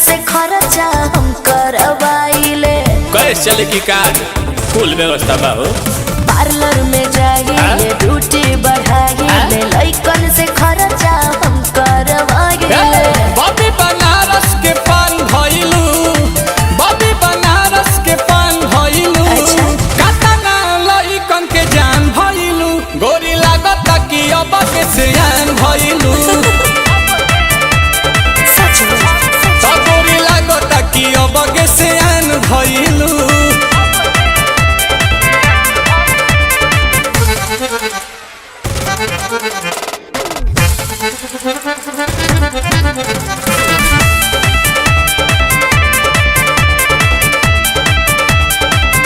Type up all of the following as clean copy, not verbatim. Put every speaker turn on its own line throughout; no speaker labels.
से खर्चा हम करवाइले।
कैसे चले की कार फुल व्यवस्था बा हो।
पार्लर में जाइले ड्यूटी बढ़ाइले लइकन से खर्चा हम करवाइले।
बॉबी बनारस के पान भइलू, बॉबी बनारस के पान भइलू। कातना लइकन के जान भइलू, गोरी लागत कि अब के सियान भइलू। तो गोरी लागत कि अब के सियान भइलू।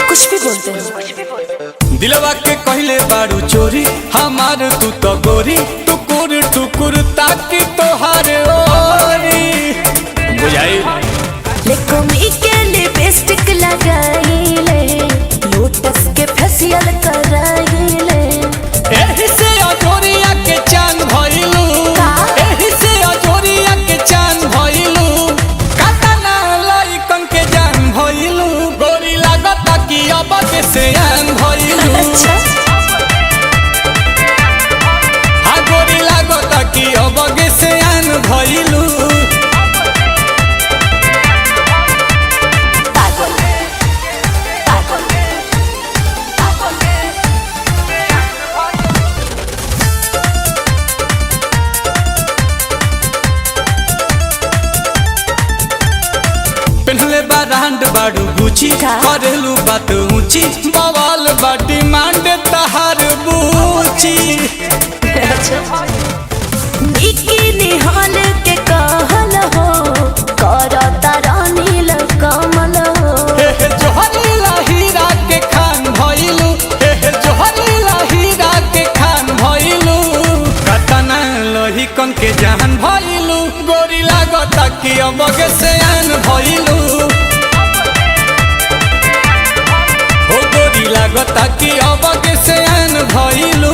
कुछ भी बोलते हैं।
दिलवा के कहले बारू चोरी हमार तू तो गोरी, टुकुर टुकुर ताकि तोहार ओरी। बुझाई
लेकोमी के लिपस्टिक लगाइले, लोटस के फेशियल कराइले।
एही से अजोरिया के चांद भइलू, एही से अजोरिया के चांद भइलू। कातना लइकन के जान भइलू, गोरी लागत कि अब के सियान भइलू। हाँ गोरी लागत कि अब के सियान भइलू। पेन्हले बा रांड बाड़ू गुची, करेलू बात ऊंची, बवाल बा डिमांड तहार बूची।
बिकिनी हॉल के कहल हो, करता रानील कमल हो।
हे जोहरीला हीरा के खान भइलू, हे जोहरीला हीरा के खान भइलू। कतना लहिकन के जान भइलू, गोरी लागत कि अब के सियान भइलू। हो गोरी लागत कि अब के सियान भइलू।